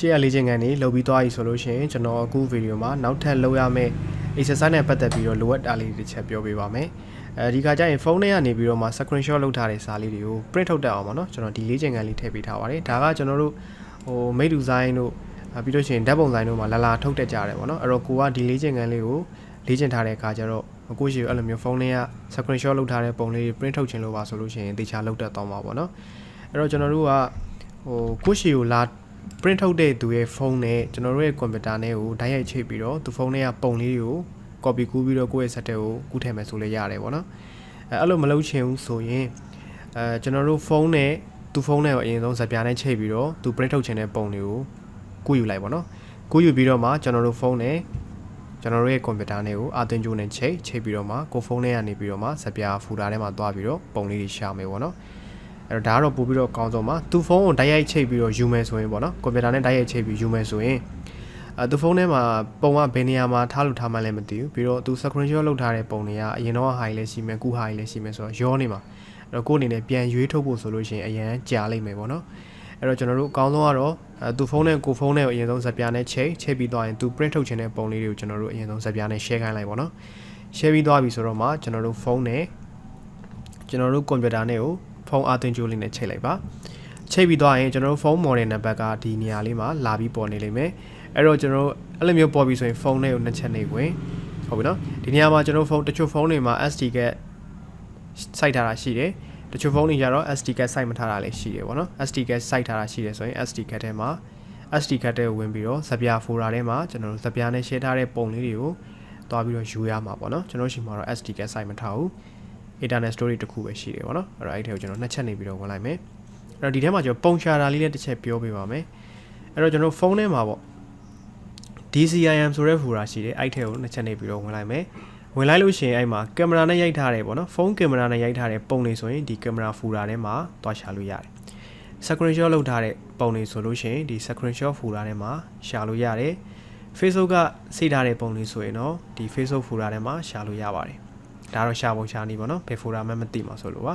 share လေးချင်းကန်နေလှုပ်ပြီးသွားပြီဆိုလို့ရှိရင်ကျွန်တော်အခုဗီဒီယိုမှာနောက်ထပ်လုပ်ရမယ့် exercise နဲ့ပတ်သက်ပြီးတော့လိုအပ်တာလေးတစ်ချက်ပြောပြပါမယ်ဒီခါကျရင်ဖုန်းထဲကနေပြီးတော့မှ screenshot လုပ်ထားတဲ့စာလေးတွေကို print ထုတ်တတ်အောင်ပါနော်ကျွန်တော်ဒီလေးချင်းကန်လေးထည့်ပေးထားပါတယ်ဒါကကျွန်တော်တို့မိတ်တူဆိုင်တို့ပြီးလို့ရှိရင်ဓာတ်ပုံဆိုင်တို့မှာလာထုတ်တတ်ကြတယ်ပေါ့နော်အဲ့တော့ကိုကဒီလေးချင်းကန်လေးကိုလေ့ကျင့်ထားတဲ့အခါကျတော့ကိုရှိအဲ့လိုမျိုးဖုန်းထဲက screenshot လုပ်ထားတဲ့ပုံလေး print ထုတ်ခြင်းလို့ပါဆိုလို့ရှိရင်တေချာလုပ်တတ်သွားမှာပေါ့နော်အဲ့တော့ကျွန်တော်တို့ကကိုရှိကိုလာ print ထုတ်တဲ့သူရဲ့ဖုန်းနဲ့ကျွန်တော်တို့ရဲ့ computer နဲ့ကိုဓာတ်ရိုက်ချိတ်ပြီးတော့သူဖုန်းထဲကပုံလေးကို copy ကူးပြီးတော့ကိုယ့်ရဲ့ set ကိုကူးထည့်မယ်ဆိုလည်းရတယ်ပေါ့နော်အဲ့လိုမလုပ်ချင်ဘူးဆိုရင်ကျွန်တော်တို့ဖုန်းနဲ့သူဖုန်းနဲ့ကိုအရင်ဆုံးဇပြားနဲ့ချိတ်ပြီးတော့သူ print ထုတ်ခြင်းတဲ့ပုံလေးကိုကူးယူလိုက်ပေါ့နော်ကူးယူပြီးတော့မှကျွန်တော်တို့ဖုန်းနဲ့ကျွန်တော်တို့ရဲ့ computer နဲ့ကိုအသွင်ကြိုးနဲ့ချိတ်ပြီးတော့မှကိုဖုန်းထဲကနေပြီးတော့မှဇပြား folder ထဲမှာသွားပြီးတော့ပုံလေးတွေရှာမယ်ပေါ့နော်အဲ့တော့ဒါကတော့ပို့ပြီးတော့အကောင်းဆုံးပါသူဖုန်းကိုဓာတ်ရိုက်ချိတ်ပြီးတော့ယူမယ်ဆိုရင်ပေါ့နော်ကွန်ပျူတာနဲ့ဓာတ်ရိုက်ချိတ်ပြီးယူမယ်ဆိုရင်သူဖုန်းထဲမှာပုံကဘယ်နေရာမှာထားလို့ထားမှလည်းမသိဘူးပြီးတော့သူ screenshot လုပ်ထားတဲ့ပုံတွေကအရင်တော့ဟာကြီးလည်းရှိမယ်ကူဟာကြီးလည်းရှိမယ်ဆိုတော့ရောနေမှာအဲ့တော့ကိုယ့်အနေနဲ့ပြန်ရွေးထုတ်ဖို့ဆိုလို့ရှိရင်အရန်ကြာလိမ့်မယ်ပေါ့နော်အဲ့တော့ကျွန်တော်တို့အကောင်းဆုံးကတော့သူဖုန်းနဲ့ကိုဖုန်းနဲ့ကိုအရင်ဆုံးဇပြားနဲ့ချိတ်ပြီးသွားရင်သူ print ထုတ်ခြင်းတဲ့ပုံလေးတွေကိုကျွန်တော်တို့အရင်ဆုံးဇပြားနဲ့ share ခိုင်းလိုက်ပေါ့နော် share ပြီးသွားပြီဆိုတော့မှကျွန်တော်တို့ဖုန်းနဲ့ကျွန်တော်တို့ကွန်ပျူတာနဲ့ကိုဖုန်းအသွင်ကြိုးလေးနဲ့ချိတ်လိုက်ပါချိတ်ပြီးသွားရင်ကျွန်တော်တို့ဖုန်း model နံပါတ်ကဒီနေရာလေးမှာလာပြီးပေါ်နေလိမ့်မယ်အဲ့တော့ကျွန်တော်တို့အဲ့လိုမျိုးပေါ်ပြီးဆိုရင်ဖုန်းလေးကိုနှစ်ချက်နေဝင်ဟုတ်ပြီနော်ဒီနေရာမှာကျွန်တော်ဖုန်းတချို့ဖုန်းတွေမှာ SD card စိုက်ထားတာရှိတယ်တချို့ဖုန်းတွေကျတော့ SD card စိုက်မထားတာလည်းရှိတယ်ပေါ့နော် SD card စိုက်ထားတာရှိတယ်ဆိုရင် SD card ထဲမှာ SD card ထဲကိုဝင်ပြီးတော့ဇပြား folder ထဲမှာကျွန်တော်တို့ဇပြားနဲ့ share ထားတဲ့ပုံလေးတွေကိုတွားပြီးတော့ယူရမှာပေါ့နော်ကျွန်တော်ရှိမှာတော့ SD card စိုက်မထားဘူး internet storage တစ်ခုပဲရှိတယ်ပေါ့နော်အဲ့တော့အဲ့ဒီထဲကိုကျွန်တော်နှစ်ချက်နေပြီးတော့ဝင်လိုက်မယ်အဲ့တော့ဒီထဲမှာကျွန်တော်ပုံရှာတာလေးလည်းတစ်ချက်ပြောပြပါမယ်အဲ့တော့ကျွန်တော်ဖုန်းထဲမှာပေါ့ DCIM ဆိုတဲ့ folder ရှိတယ်အဲ့ထဲကိုနှစ်ချက်နေပြီးတော့ဝင်လိုက်မယ်ဝင်လိုက်လို့ရှိရင်အဲ့မှာကင်မရာနဲ့ရိုက်ထားတယ်ပေါ့နော်ဖုန်းကင်မရာနဲ့ရိုက်ထားတဲ့ပုံတွေဆိုရင်ဒီကင်မရာ folder ထဲမှာတွားရှာလို့ရတယ် screenshot လုပ်ထားတဲ့ပုံတွေဆိုလို့ရှိရင်ဒီ screenshot folder ထဲမှာရှာလို့ရတယ် Facebook ကစိတ်ထားတဲ့ပုံတွေဆိုရင်တော့ဒီ Facebook folder ထဲမှာရှာလို့ရပါတယ်ဒါတော့ရှာပုံရှာနေပေါ့နော်ဘယ် folder မှမသိမှာဆိုလို့ပ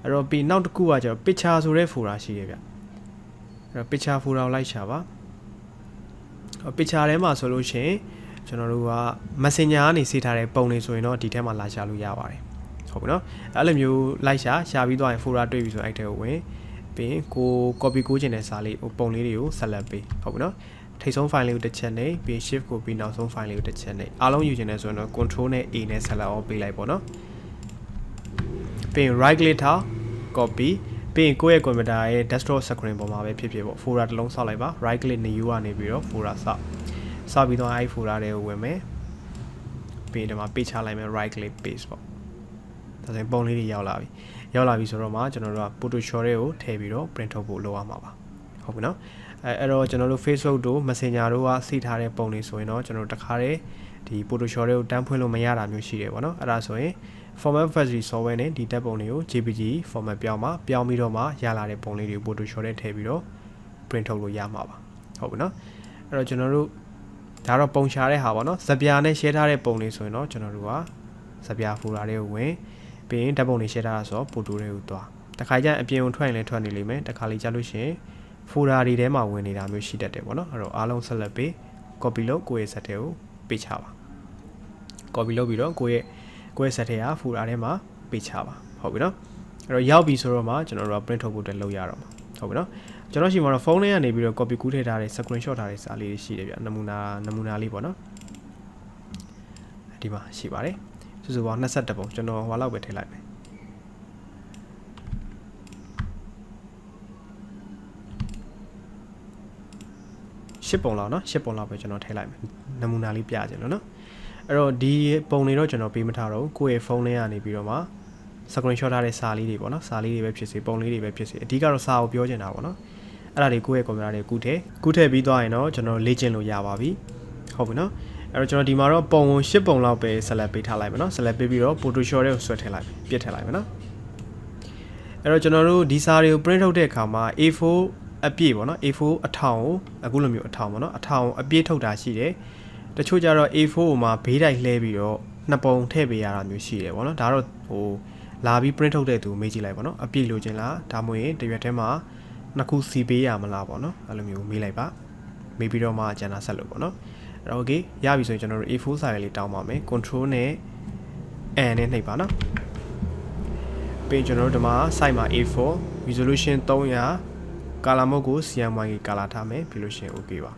ါအဲ့တော့ပြီးနောက်တစ်ခုကကျတော့ picture ဆိုတဲ့ folder ရှိတယ်ဗျအဲ့တော့ picture folder ကိုလိုက်ရှာပါ picture ထဲမှာဆိုလို့ရှိရင်ကျွန်တော်တို့က messenger ကနေစေးထားတဲ့ပုံတွေဆိုရင်တော့ဒီထဲမှာလာရှာလို့ရပါတယ်ဟုတ်ပြီနော်အဲ့လိုမျိုးလိုက်ရှာပြီးသွားရင် folder တွေ့ပြီဆိုရင်အဲ့ထဲကိုဝင်ပြီးရင်ကို copy ကိုခြင်းတဲ့စာလေးပုံလေးတွေကို select ပေးဟုတ်ပြီနော်ထိပ်ဆုံး file လေးကိုတစ်ချက်နဲ့ပြီး shift ကိုပြီးနောက်ဆုံး file လေးကိုတစ်ချက်နဲ့အားလုံးယူခြင်းနဲ့ဆိုရင်တော့ control နဲ့ A နဲ့ select အောင်ပေးလိုက်ပေါ့နော်ပြီးရင် right click ထား copy ပြီးရင်ကိုယ့်ရဲ့ computer ရဲ့ desktop screen ပေါ်မှာပဲဖြစ်ဖြစ်ပေါ့ folder တစ်လုံးဆောက်လိုက်ပါ right click new ကနေပြီးတော့ folder ဆောက်ပြီးတော့အဲ့ folder တွေကိုဝင်မယ်ပြီးရင်ဒီမှာ paste ချလိုက်မယ် right click paste ပေါ့ဒါဆိုရင်ပုံလေးတွေရောက်လာပြီဆိုတော့မှကျွန်တော်တို့က Photoshop တွေကိုထည့်ပြီးတော့ print ထုတ်ဖို့လုပ်ရမှာပါဟုတ်ပြီနော်အဲ့တော့ကျွန်တော်တို့ Facebook တို့ Messenger တို့ကစိတ်ထားတဲ့ပုံတွေဆိုရင်တော့ကျွန်တော်တို့တခါတည်းဒီ Photoshop တွေကိုတန်းဖွင့်လို့မရတာမျိုးရှိတယ်ပေါ့နော်အဲ့ဒါဆိုရင် Format Factory Software နဲ့ဒီတက်ပုံတွေကို JPG format ပြောင်းပြီးတော့မှရလာတဲ့ပုံလေးတွေကို Photoshop ထဲထည့်ပြီးတော့ print ထုတ်လို့ရမှာပါဟုတ်ပြီနော်အဲ့တော့ကျွန်တော်တို့ဒါတော့ပုံရှာတဲ့ဟာပေါ့နော်ဇပြာနဲ့ share ထားတဲ့ပုံတွေဆိုရင်တော့ကျွန်တော်တို့ကဇပြာ folder တွေကိုဝင်ပြီးရင်ဓာတ်ပုံတွေ share ထားတာဆိုတော့ photo တွေကိုသွားတခါကျရင်အပြင်ကိုထွက်ရင်လည်းထွက်နေလိမ့်မယ်တခါလေးကြာလို့ရှိရင် folder တွေထဲမှာဝင်နေတာမျိုးရှိတတ်တယ်ပေါ့နော်အဲ့တော့အားလုံးဆက်လက်ပြီး copy လုပ်ကိုယ့်ရဲ့ set ထဲကိုပေးချပါ copy လုပ်ပြီးတော့ကိုယ့်ရဲ့ set ထဲက folder ထဲမှာပေးချပါဟုတ်ပြီနော်အဲ့တော့ရောက်ပြီဆိုတော့မှကျွန်တော်တို့က print ထုတ်ဖို့အတွက်လုပ်ရတော့မှာဟုတ်ပြီနော်ကျွန်တော်ရှိမှာတော့ဖုန်းထဲကနေပြီးတော့ copy ကူးထည့်ထားတဲ့ screenshot ထားတဲ့စာလေးတွေရှိတယ်ဗျနမူနာလေးပေါ့နော်ဒီမှာရှိပါတယ်စုစုပေါင်း21ပုံကျွန်တော်ဟိုလောက်ပဲထည့်လိုက်မယ်10ပုံလောက်နော်10ပုံလောက်ပဲကျွန်တော်ထည့်လိုက်မယ်နမူနာလေးပြချင်လို့နော်အဲ့တော့ဒီပုံတွေတော့ကျွန်တော်ပေးမထားတော့ဘူးကိုယ့်ရဲ့ဖုန်းထဲကနေပြီးတော့မှ screenshot ထားတဲ့စာလေးတွေပေါ့နော်စာလေးတွေပဲဖြစ်စေပုံလေးတွေပဲဖြစ်စေအဓိကတော့စာကိုပြောချင်တာပေါ့နော်အဲ့ဒါတွေကိုယ့်ရဲ့ computer တွေကူးထည့်ပြီးသွားရင်တော့ကျွန်တော်လေ့ကျင့်လို့ရပါပြီဟုတ်ပြီနော်အဲ့တော့ကျွန်တော်ဒီမှာတော့ပုံကို10ပုံလောက်ပဲ select ပေးထားလိုက်မယ်နော် select ပေးပြီးတော့ Photoshop ထဲကိုဆွဲထည့်လိုက်မယ်ပြည့်ထည့်လိုက်မယ်နော်အဲ့တော့ကျွန်တော်တို့ဒီစာတွေကို print ထုတ်တဲ့အခါမှာ A4 အပြည့်ပေါ့နော် A4 အထောင်ကိုအခုလိုမျိုးအထောင်ပေါ့နော်အထောင်အပြည့်ထုတ်တာရှိတယ်တချို့ကျတော့ A4 ကိုမှဘေးတိုက်လှဲပြီးတော့နှစ်ပုံထည့်ပေးရတာမျိုးရှိတယ်ပေါ့နော်ဒါတော့ဟိုလာပြီး print ထုတ်တဲ့သူမေးကြည့်လိုက်ပေါ့နော်အပြည့်လိုချင်လားဒါမှမဟုတ်ရင်တရွက်ထဲမှာနှစ်ခုစီပေးရမလားပေါ့နော်အဲ့လိုမျိုးမေးလိုက်ပါ မေးပြီးတော့မှကျန်တာဆက်လို့ပေါ့နော်အဲ့တော့ okay ရပြီဆိုရင်ကျွန်တော်တို့ A4 စာရွက်လေးတောင်းပါမယ် control နဲ့ N နဲ့နှိပ်ပါနော်ပြီးကျွန်တော်တို့ဒီမှာ site မှာ A4 resolution 300 color mode ကို CMYK color ထားမယ်ပြီးလို့ရှိရင် okay ပါ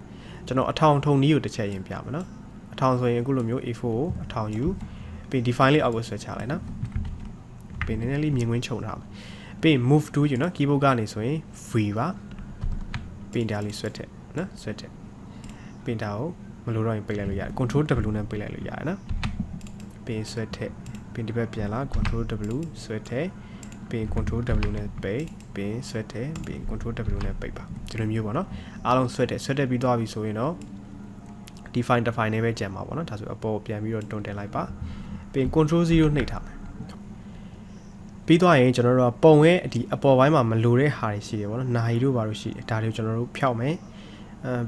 ကျွန်တော်အထောင်ထုံနည်းကိုတစ်ချက်ရင်ပြမယ်နော်အထောင်ဆိုရင်အခုလိုမျိုး A4 ကိုအထောင်ယူပြီး define လေးအောက်ကိုဆွဲချလိုက်နော်ပြီးနည်းနည်းလေးမြင်ကွင်းခြုံထားမယ်ပြီး move to ယူနော် keyboard ကနေဆိုရင် V ပါပြီးဒါလေးဆွဲထည့်နော်ဆွဲထည့်ပြီးဒါကိုမလိုတော့ရင်ပိတ်လိုက်လို့ရတယ် control W နဲ့ပိတ်လိုက်လို့ရတယ်နော်ပြီးဆွဲထည့်ပြီးဒီဘက်ပြန်လာ control W ဆွဲထည့်ပြီး control W နဲ့ပိတ်ပြီးဆွဲထည့်ပြီး control W နဲ့ပိတ်ပါဒီလိုမျိုးပေါ့နော်အားလုံးဆွဲထည့်ပြီးသွားပြီဆိုရင်တော့ define နဲ့ပဲကြံပါပေါ့နော်ဒါဆိုအပေါ်ပြန်ပြီးတော့တွန်းတင်လိုက်ပါပြီး control 0နှိပ်ထားမယ်ပြီးသွားရင်ကျွန်တော်တို့ကပုံရဲ့ဒီအပေါ်ပိုင်းမှာမလိုတဲ့ဟာတွေရှိတယ်ပေါ့နော်နာရီတို့ဘာလို့ရှိတယ်ဒါတွေကိုကျွန်တော်တို့ဖျောက်မယ်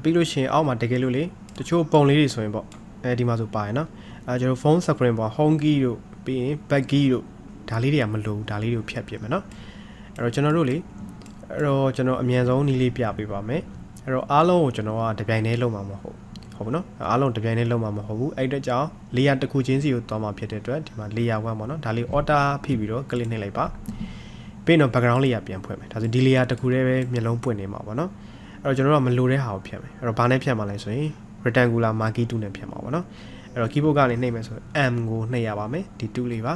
ပြီးလို့ရှိရင်အောက်မှာတကယ်လို့လေတချို့ပုံလေးတွေဆိုရင်ပေါ့ဒီမှာဆိုပါရနော်ကျွန်တော် phone screen ပေါ့ home key တို့ပြီးရင် back key တို့ဒါလေးတွေကမလိုဘူးဒါလေးတွေကိုဖျက်ပြမယ်နော်အဲ့တော့ကျွန်တော်တို့လေအဲ့တော့ကျွန်တော်အမြန်ဆုံးနည်းလေးပြပေးပါမယ်အဲ့တော့အားလုံးကိုကျွန်တော်ကတပြိုင်တည်းလုံးမှာမဟုတ်ဘူးနော်အားလုံးတပြိုင်တည်းလုံးမှာမဟုတ်ဘူးအဲ့အတွက်ကြောင့် layer တစ်ခုချင်းစီကိုသွားမှာဖြစ်တဲ့အတွက်ဒီမှာ layer 1ပေါ့နော်ဒါလေး order ဖိပြီးတော့ click နှိပ်လိုက်ပါပြီးတော့ background layer ပြန်ဖွင့်မယ်ဒါဆိုဒီ layer တစ်ခုတည်းပဲမျက်လုံးပွင့်နေမှာပေါ့နော်အဲ့တော့ကျွန်တော်တို့ကမလိုတဲ့ဟာကိုဖြတ်မယ်အဲ့တော့ဘာနဲ့ဖြတ်မှာလဲဆိုရင် rectangular marquee 2နဲ့ဖြတ်မှာပေါ့နော်အဲ့တော့ keyboard ကနေနှိပ်မယ်ဆိုရင် M ကိုနှိပ်ရပါမယ်ဒီ2လေးပါ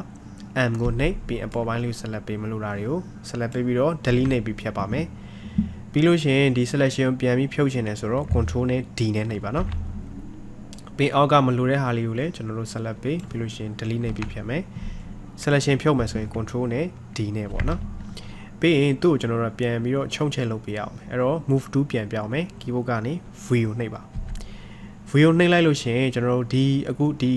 M ကိုနှိပ်ပြီးအပေါ်ပိုင်းလေး select ပေးမလို့တာတွေကို select ပေးပြီးတော့ delete နှိပ်ပြီးဖြတ်ပါမယ်ပြီးလို့ရှိရင်ဒီ selection ပြန်ပြီးဖြုတ်ချင်တယ်ဆိုတော့ control နဲ့ D နဲ့နှိပ်ပါနော်ပြီးအောက်ကမလိုတဲ့ဟာလေးကိုလည်းကျွန်တော်တို့ select ပေးပြီးလို့ရှိရင် delete နှိပ်ပြီးဖြတ်မယ် selection ဖြုတ်မယ်ဆိုရင် control နဲ့ D နဲ့ပေါ့နော်ပြီးရင်သူ့ကိုကျွန်တော်တို့ပြန်ပြီးတော့ချုံချဲလုပ်ပေးရအောင်အဲ့တော့ move to ပြန်ပြောင်းမယ် keyboard ကနေ V ကိုနှိပ်ပါ V ကိုနှိပ်လိုက်လို့ရှိရင်ကျွန်တော်တို့ဒီအခုဒ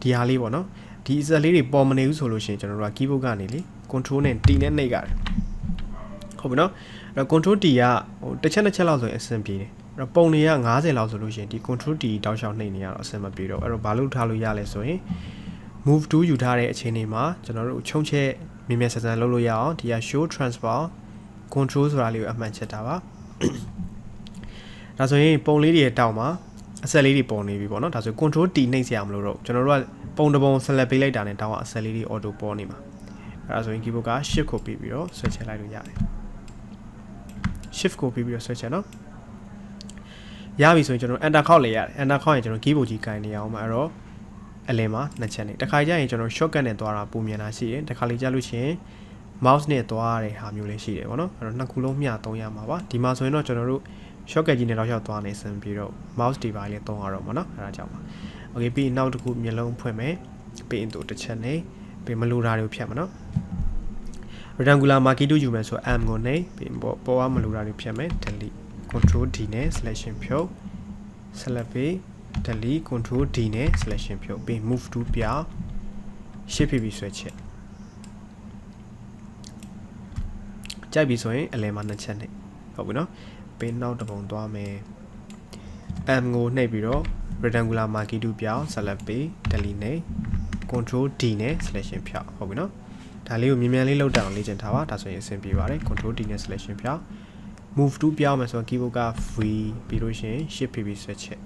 ီဟာလေးပေါ့နော်ဒီအစက်လေးတွေပေါ်မနေဘူးဆိုလို့ရှိရင်ကျွန်တော်တို့က keyboard ကနေလေ control နဲ့ T နဲ့နှိပ်ရတယ်ဟုတ်ပြီနော်အဲ့တော့ control T ကဟိုတစ်ချက်လောက်ဆိုရင်အဆင်ပြေတယ်အဲ့တော့ပုံတွေက90လောက်ဆိုလို့ရှိရင်ဒီ control T တောက်လျှောက်နှိပ်နေရတော့အဆင်မပြေတော့အဲ့တော့ဘာလို့ထားလို့ရလဲဆိုရင် move to ယူထားတဲ့အချိန်တွေမှာကျွန်တော်တို့ချုံချက်မြင်မြင်ဆန်ဆန်လုပ်လို့ရအောင်ဒီက show transfer control ဆိုတာလေးကိုအမှန်ချက်တာပါဒါဆိုရင်ပုံလေးတွေတောက်မှာအဆက်လေးတွေပုံနေပြီပေါ့နော်ဒါဆို control T နှိပ်စရာမလိုတော့ကျွန်တော်တို့ကပုံတစ်ပုံ select ပေးလိုက်တာနဲ့တောက်အဆက်လေးတွေ auto ပေါ်နေမှာအဲ့ဒါဆိုရင် keyboard က shift ကိုပြီးပြီးတော့ဆွဲချလိုက်လို့ရတယ် shift ကိုပြီးပြီးတော့ဆွဲချနော်ရပြီဆိုရင်ကျွန်တော် enter ခောက်လေရတယ် enter ခောက်ရင်ကျွန်တော် keyboard ကြီးကင်နေအောင်မှာအဲ့တော့အလယ်မှာနှစ်ချက်နေတခါကြရင်ကျွန်တော် shortcut နဲ့သွားတာပုံမြန်တာရှိတယ်တခါလေကြာလို့ရှိရင် mouse နဲ့သွားရတဲ့ဟာမျိုးလေးရှိတယ်ပေါ့နော်အဲ့တော့နှစ်ခုလုံးမျှသုံးရမှာပါဒီမှာဆိုရင်တော့ကျွန်တော်တို့ shortcut ကြီးနဲ့တော့ရောက်သွားနေစင်ပြီးတော့ mouse ဒီပိုင်းလေးသုံးရတော့မှာနော်အဲ့ဒါကြောင့်ပါ okay ပြီးနောက်တစ်ခုမျက်လုံးဖွင့်မယ်ပြီးရင်တို့တစ်ချက်နေပြီးမလိုတာတွေကိုဖြတ်မှာနော် rectangular marquee 2ယူမယ်ဆို M ကိုနှိပ်ပြီးပေါ်ကမလိုတာတွေဖြတ်မယ် delete control D နဲ့ selection ဖြုတ် select ပြီး delete control D နဲ့ selection ဖြုတ်ပြီး move to ပြောင်း shift ပြီးဆွဲချက်ကြိုက်ပြီဆိုရင်အလယ်မှာနှစ်ချက်နှိပ်ဟုတ်ပြီနော်ပြီးနောက်တစ်ပုံသွားမယ် M ကိုနှိပ်ပြီးတော့ rectangular marquee 2ပြောင်း select ပြီး delete နဲ့ control D နဲ့ selection ဖြောက်ဟုတ်ပြီနော်ဒါလေးကိုမြင်မြန်လေးလောက်တောင်လေ့ကျင့်ထားပါဒါဆိုရင်အဆင်ပြေပါတယ် control D နဲ့ selection ဖြောက် move to ပြောင်းမယ်ဆိုတော့ keyboard က V ပြီးလို့ရှိရင် shift ပြီးဆွဲချက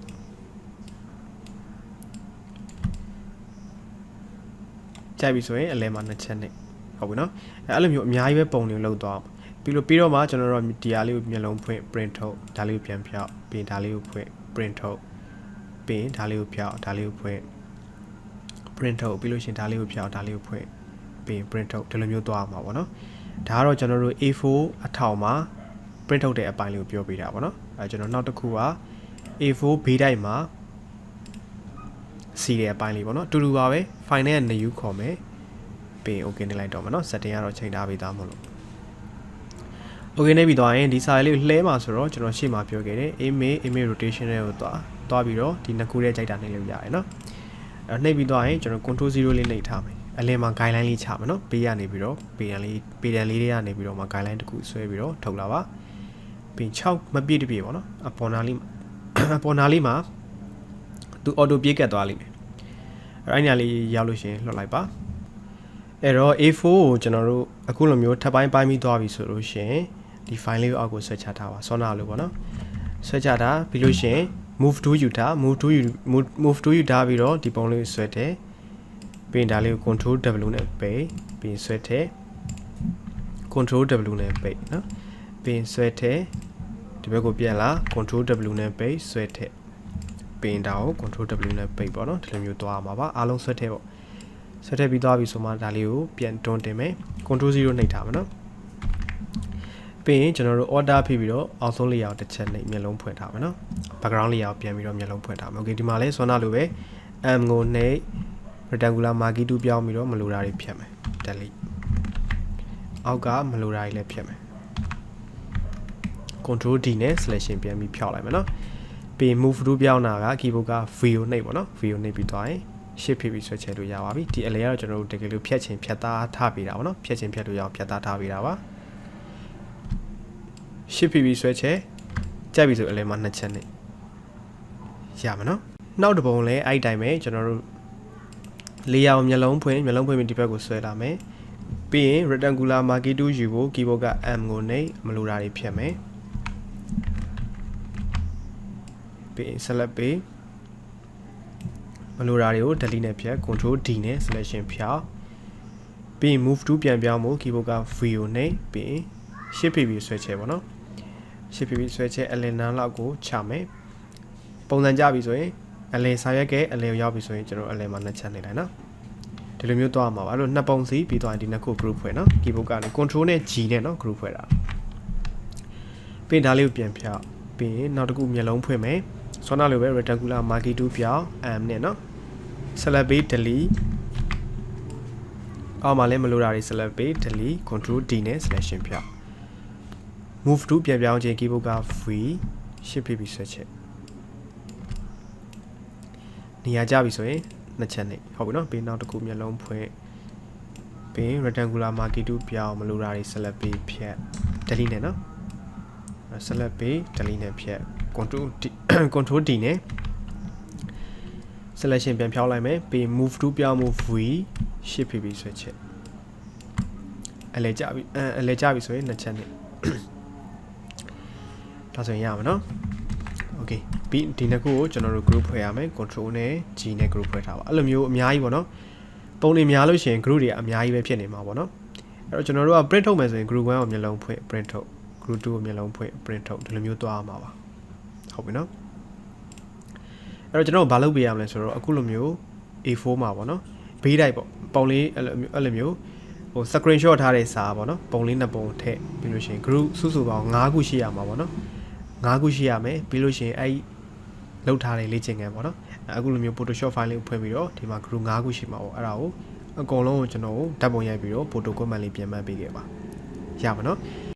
်ကြိုက်ပြီဆိုရင်အလယ်မှာနှစ်ချက်နှိပ်ဟုတ်ပြီနော်အဲ့လိုမျိုးအများကြီးပဲပုံတွေလောက်သွားပြီးတော့မှကျွန်တော်တို့ဒီဟာလေးကိုမျက်လုံးဖွင့် print ထုတ်ဒါလေးကိုပြန်ဖြောက်ပြီးဒါလေးကိုဖွင့် print ထုတ်ပြီးဒါလေးကိုဖြောက်ဒါလေးကိုဖွင့် print ထုတ်ပြီးလို့ရှိရင်ဒါလေးကိုဖြောက်ဒါလေးကိုဖွင့်ပြီး print ထုတ်ဒီလိုမျိုးသွားမှာပေါ့နော်ဒါကတော့ကျွန်တော်တို့ A4 အထောင်မှာ print ထုတ်တဲ့အပိုင်းလေးကိုပြောပြတာပေါ့နော်အဲကျွန်တော်နောက်တစ်ခုက A4 ဘေးတိုက်မှာစီးတဲ့အပိုင်းလေးပေါ့နော်အတူတူပါပဲ file နဲ့ new ခေါ်မယ်ပြီး okay နေလိုက်တော့မှာနော် setting ကတော့ချိန်ထားပေးသားမလို့ okay နေပြီးသွားရင်ဒီ file လေးကိုလှဲမှာဆိုတော့ကျွန်တော်ရှေ့မှာပြောခဲ့တယ် image rotation တွေကိုသွားပြီးတော့ဒီနှစ်ခုတည်းကြိုက်တာနှိပ်လို့ရတယ်နော်အဲ့နှိပ်ပြီးသွားရင်ကျွန်တော် control 0လေးနှိပ်ထားမယ်အလယ်မှာ guideline လေးချမယ်နော်ပေးရနေပြီးတော့ပေးတန်လေးတွေကနေပြီးတော့မှ guideline တစ်ခုဆွဲပြီးတော့ထုတ်လာပါပြီး6မပြည့်တပြည့်ပေါ့နော်အပေါ်နာလေးမှာသူ auto ပြေးကတ်သွားလိမ့်မယ်အဲ့ဒီညာလေးရောက်လို့ရှိရင်လွှတ်လိုက်ပါအဲ့တော့ A4 ကိုကျွန်တော်တို့အခုလိုမျိုးထပ်ပိုင်းပြီးသွားပြီဆိုလို့ရှိရင်ဒီ file လေးကိုအောက်ကိုဆွဲချထားပါဆောနာလို့ပေါ့နော် ဆွဲကြတာပြီးလို့ရှိရင် move to ယူထား move to ယူထားပြီးတော့ဒီပုံလေးကိုဆွဲတယ်ပြီးရင်ဒါလေးကို control W နဲ့ပိတ်ပြီးရင်ဆွဲတယ် control W နဲ့ပိတ်နော်ပြီးရင်ဆွဲတယ်ဒီဘက်ကိုပြန်လာ control W နဲ့ပိတ်ဆွဲတယ်ပြီးရင်ဒါကို control W နဲ့ပိတ်ပေါ့နော်ဒီလိုမျိုးသွားရမှာပါအားလုံးဆွဲတယ်ပေါ့ဆွဲတယ်ပြီးသွားပြီဆိုမှဒါလေးကိုပြန်တွန်းတင်မယ် control 0နှိပ်ထားမယ်နော်ပြီးရင်ကျွန်တော်တို့ order ဖိပြီးတော့အောက်ဆုံး layout တစ်ချက်နှိပ်မျက်လုံးဖွင့်ထားမယ်နော် background layout ပြန်ပြီးတော့မျက်လုံးဖွင့်ထားမယ် okay ဒီမှာလဲဆွမ်းနာလိုပဲ M ကိုနှိပ် rectangular marquee 2ပြောင်းပြီးတော့မလိုတာတွေဖြတ်မယ် delete အောက်ကမလိုတာတွေလည်းဖြတ်မယ် control D နဲ့ selection ပြန်ပြီးဖြောက်လိုက်မယ်နော်ပြီး move to ပြောင်းတာက keyboard က V ကိုနှိပ်ပေါ့နော် V ကိုနှိပ်ပြီးသွားရင် shift ဖိပြီးဆွဲချဲလို့ရပါပြီဒီအလဲကတော့ကျွန်တော်တို့တကယ်လို့ဖြတ်ချင်ဖြတ်သားထားပေးတာပေါ့နော်ဖြတ်ချင်ဖြတ်လို့ရအောင်ဖြတ်သားထားပေးတာပါship ပြီးဆွဲချက်ကြိုက်ပြီဆိုအလဲမှာ2ချက်နဲ့ရမှာနော်နောက်တစ်ပုံလဲအဲ့တိုင်းပဲကျွန်တော်တို့layout မျက်လုံးဖွင့်ပြီးဒီဘက်ကိုဆွဲလာမယ်ပြီးရင် rectangular marquee 2 ယူဖို့ keyboard က M ကိုနှိပ်မလိုတာတွေဖြတ်မယ်ပြီးရင် select ပေးမလိုတာတွေကို delete နဲ့ဖြတ် control D နဲ့ selection ဖြောက်ပြီးရင် move to ပြန်ပြောင်းဖို့ keyboard က V ကိုနှိပ်ပြီးရင် shift ပြီးဆွဲချက်ပေါ့နော်shift ပြီးဆွဲချက်အလင်နန်းလောက်ကိုချမယ်ပုံစံကြပြီဆိုရင်အလယ်စာရွက်ကဲအလယ်ရောက်ပြီဆိုရင်ကျွန်တော်အလယ်မှာ2ချက်နေလိုက်နော်ဒီလိုမျိုးသွားမှာပါအဲ့လိုနှစ်ပုံစီပြီးသွားရင်ဒီနှစ်ခု group ဖွဲ့နော် keyboard ကနေ control နဲ့ G နဲ့နော် group ဖွဲ့တာပြီးဒါလေးကိုပြန်ဖြောက်ပြီးရင်နောက်တစ်ခုမျက်လုံးဖွင့်မယ်ဆွမ်းနာလိုပဲ rectangular marquee 2ပြောင်း M နဲ့နော် select ပေး delete အောက်မှာလည်းမလိုတာတွေ select ပေး delete control D နဲ့ selection ဖြောက် move to ပြန်ပြောင်းခြင်း keyboard က V shift ပြီးဆွဲချက်နေရာကြပြီဆိုရင်2ချက်နဲ့ဟုတ်ပြီနော်ပြီးနောက်တစ်ခုမျက်လုံးဖွင့်ပြီး rectangular marquee 2ပြောင်းမလိုတာတွေ select ပေးဖြတ် delete နဲ့နော် select ပေး delete နဲ့ဖြတ် control D နဲ့ selection ပြန်ဖြောင်းလိုက်မယ်ပြီး move to ပြောင်းမှု V shift ပြီးဆွဲချက်အလဲကြပြီဆိုရင်2ချက်နဲ့ဒါဆိုရင်ရမှာနော် okay ပြီးဒီနှစ်ခုကိုကျွန်တော်တို့ group ဖွဲ့ရမယ် control နဲ့ G နဲ့ group ဖွဲ့ထားပါအဲ့လိုမျိုးအများကြီးပေါ့နော်ပုံတွေများလို့ရှိရင် group တွေအများကြီးပဲဖြစ်နေမှာပေါ့နော်အဲ့တော့ကျွန်တော်တို့က print ထုတ်မယ်ဆိုရင် group 1ကိုမျက်လုံးဖွင့် print ထုတ် group 2ကိုမျက်လုံးဖွင့် print ထုတ်ဒီလိုမျိုးသွားရမှာပါဟုတ်ပြီနော်အဲ့တော့ကျွန်တော်ဘာလုပ်ပေးရမလဲဆိုတော့အခုလိုမျိုး A4 မှာပေါ့နော်ဘေးတိုက်ပေါ့ပုံလေးအဲ့လိုမျိုးဟို screenshot ထားတဲ့စာပေါ့နော်ပုံလေး2ပုံထည့်ပြီးလို့ရှိရင် group စုစုပေါင်း5ခုရှိရမှာပေါ့နော်5ခုရှိရမယ်ပြီးလို့ရှိရင်အဲ့လောက်ထားတဲ့လေ့ကျင့်ခန်းပေါ့နော်အခုလိုမျိုး Photoshop file လေးကိုဖွင့်ပြီးတော့ဒီမှာ group 5ခုရှိမှာပေါ့အဲ့ဒါကိုအကုန်လုံးကိုကျွန်တော်ဓာတ်ပုံရိုက်ပြီးတော့ photo comment လေးပြန်မှတ်ပေးခဲ့ပါရပါနော်